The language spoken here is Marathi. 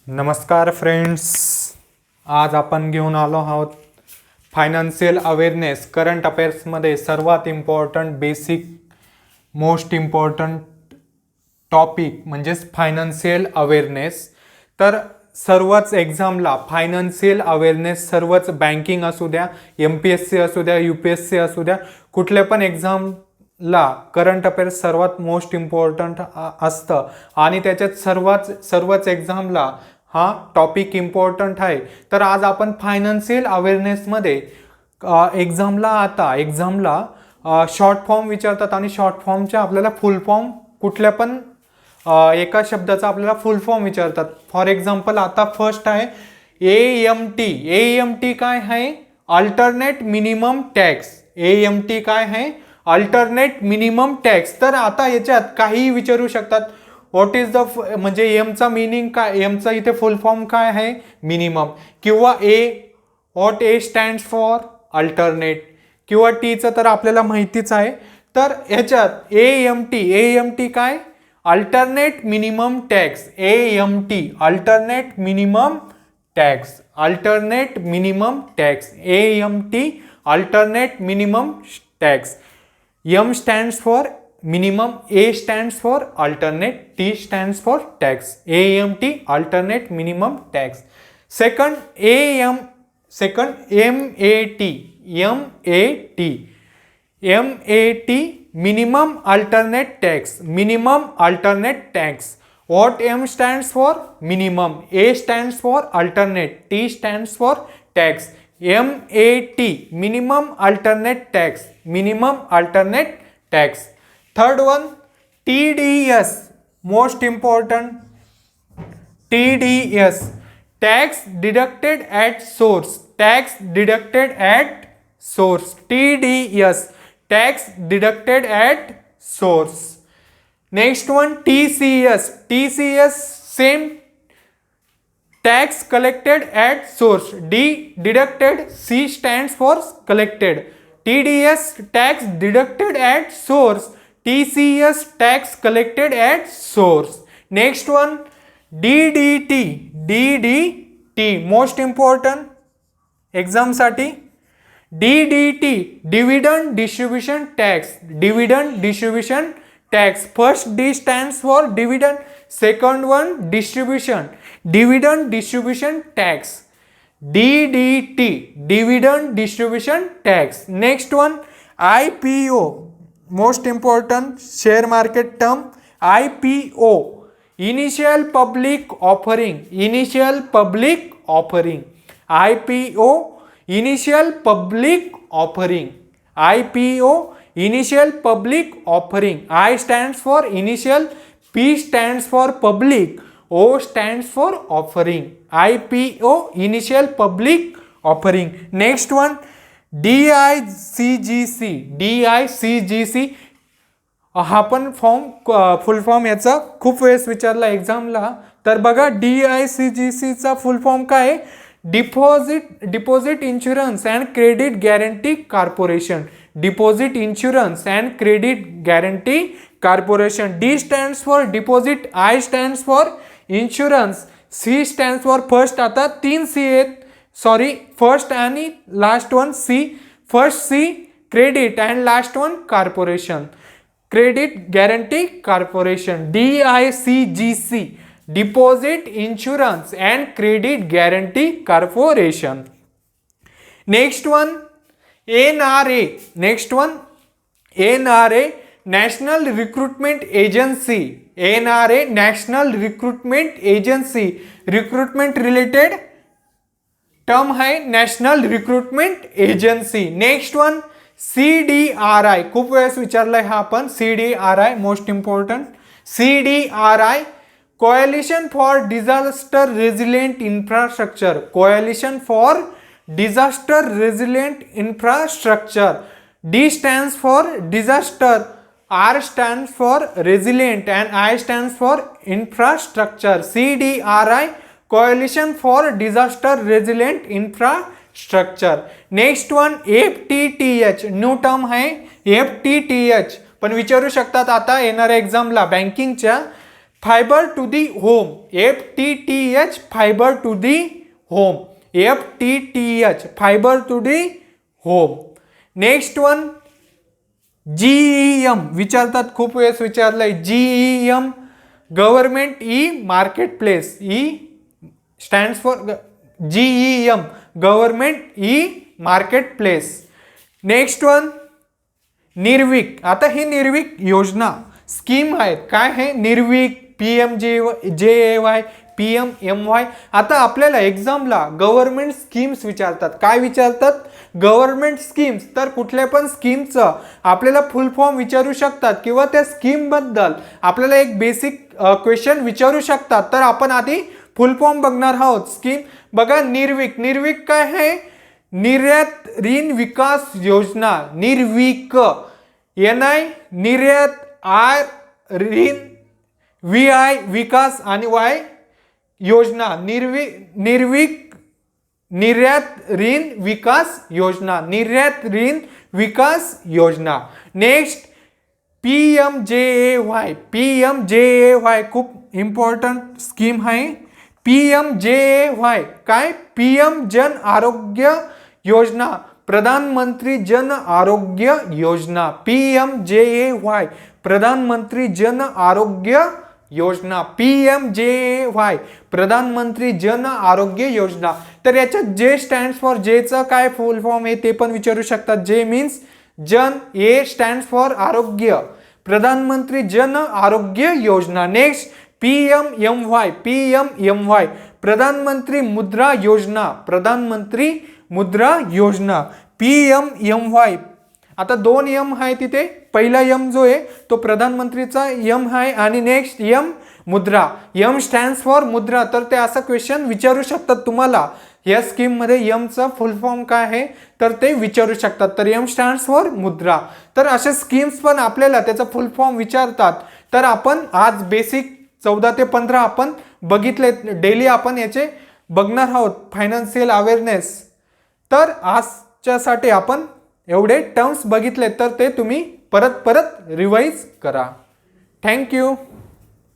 नमस्कार फ्रेंड्स, आज आपण घेऊन आलो आहोत फायनान्शियल अवेअरनेस. करंट अफेअर्समध्ये सर्वात important basic most important topic म्हणजेच फायनान्शियल अवेअरनेस. तर सर्वच एक्झामला फायनान्शियल अवेअरनेस, सर्वच बँकिंग असू द्या, MPSC असू द्या, UPSC असू द्या, कुठल्या पण एक्झामला करंट अफेअर्स सर्वात मोस्ट इम्पॉर्टंट असतं आणि त्याच्यात सर्वच एक्झामला हा टॉपिक इम्पॉर्टंट आहे. तर आज आपण फायनान्शियल अवेअरनेसमध्ये एक्झामला शॉर्ट फॉर्म विचारतात आणि शॉर्ट फॉर्मच्या आपल्याला फुल फॉर्म कुठल्या पण एका शब्दाचा आपल्याला फुल फॉर्म विचारतात. फॉर एक्झाम्पल आता फर्स्ट आहे AMT. AMT काय आहे? Alternate minimum tax. AMT काय आहे? Alternate minimum tax. तर आता याच्यात काहीही विचारू शकतात. व्हॉट इज द म्हणजे एमचा मिनिंग काय, एमचा इथे फुल फॉर्म काय आहे? मिनिमम. किंवा what A stands for? Alternate. किंवा टीचं तर आपल्याला माहितीच आहे. तर ह्याच्यात AMT काय? Alternate minimum tax. AMT alternate minimum tax. Alternate minimum tax. AMT alternate minimum tax. M stands for minimum, A stands for alternate, T stands for tax. AMT alternate minimum tax. Second MAT minimum alternate tax. Minimum alternate tax. What M stands for? Minimum. A stands for alternate, T stands for tax. MAT minimum alternate tax. Minimum alternate tax. Third one, TDS, most important. TDS, tax deducted at source. Tax deducted at source. TDS, tax deducted at source. Next one, TCS. TCS, same, tax collected at source. D deducted, C stands for collected. TDS, tax deducted at source. TCS, tax collected at source. Next one, DDT. DDT, most important exam साठी. DDT, dividend distribution tax. Dividend distribution tax. First D stands for dividend, second one distribution. Dividend distribution tax. DDT, dividend distribution tax. Next one, IPO, most important share market term. IPO, initial public offering. Initial public offering. IPO, initial public offering. IPO, initial public offering. I stands for initial, P stands for public, O stands for offering. IPO, initial public offering. Next one, DICGC. DICGC हा पण फुल फॉर्म याचा खूप वेळेस विचारला एक्झामला. तर बघा, DICGC चा फुल फॉर्म काय आहे? Deposit insurance and credit guarantee corporation. Deposit insurance and credit guarantee corporation. D stands for deposit, I stands for insurance, C stands for first. आता 3 C आहेत, सॉरी, फर्स्ट आणि last one C. First C credit and last one corporation. Credit guarantee corporation. DICGC, deposit insurance and credit guarantee corporation. Next one, NRA. Next one, NRA, national recruitment agency. NRA, national recruitment agency. Recruitment related term है national recruitment agency. Next one, CDRI, खूप वेळेस विचारलाय हा आपण. CDRI, most important. CDRI, coalition for disaster resilient infrastructure. Coalition for disaster resilient infrastructure. D stands for disaster, R stands for resilient and I stands for infrastructure. CDRI, coalition for disaster resilient infrastructure. Next one, FTTH, new term आहे FTTH. पण विचारू शकतात आता येणाऱ्या एक्झामला बँकिंगच्या. Fibre to the home, FTTH, fibre to the home, FTTH, fibre to the home. Next one GEM विचारतात, खूप वेळेस विचारलंय. GEM government e market place. E stands for GEM government e market place. Next one निर्विक. आता ही निर्विक योजना स्कीम आहेत. काय आहे निर्विक, PMJAY, PMMY. आता आपल्याला एक्झामला गव्हर्नमेंट स्कीम्स विचारतात. काय विचारतात? Government schemes. तर कुठल्या पण स्कीमचं आपल्याला फुल फॉर्म विचारू शकतात किंवा त्या स्कीमबद्दल आपल्याला एक बेसिक क्वेश्चन विचारू शकतात. तर आपण आधी फुल फॉर्म बघणार आहोत. स्कीम बघा, निर्विक. निर्विक काय आहे? निर्यात ऋण विकास योजना. निर्विक, NI निर्यात, R ऋण, VI विकास आणि Y योजना. निर्विक निर्यात ऋण विकास योजना. निर्यात ऋण विकास योजना. Next PMJAY. PMJAY खूप इम्पॉर्टंट स्कीम आहे. PMJAY काय? PM जन आरोग्य योजना, प्रधानमंत्री जन आरोग्य योजना. PMJAY प्रधानमंत्री जन आरोग्य योजना. PMJAY प्रधानमंत्री जन आरोग्य योजना. तर याच्यात J स्टँड्स फॉर, Jचं काय फुल फॉर्म आहे ते पण विचारू शकतात. J मीन्स जन, A स्टँड्स फॉर आरोग्य, प्रधानमंत्री Jan Arogya Yojana. Next PMMY. PMMY प्रधानमंत्री मुद्रा योजना. प्रधानमंत्री मुद्रा योजना. PMMY. आता दोन M आहे तिथे. पहिला M जो आहे तो प्रधानमंत्रीचा M आहे आणि नेक्स्ट M मुद्रा. M स्टँड्स फॉर मुद्रा. तर ते असं क्वेश्चन विचारू शकतात तुम्हाला. या स्कीम मध्ये M चा फुल फॉर्म काय आहे तर ते विचारू शकतात. तर M स्टँड्स फॉर मुद्रा. तर अशा स्कीम्स पण आपल्याला त्याचा फुल फॉर्म विचारतात. तर आपण आज बेसिक 14 ते 15 आपण बघितले. डेली आपण याचे बघणार आहोत. Financial awareness. तर आजच्यासाठी आपण एवढे टर्म्स बघितले. तर ते तुम्ही परत रिवाइज करा. थँक्यू.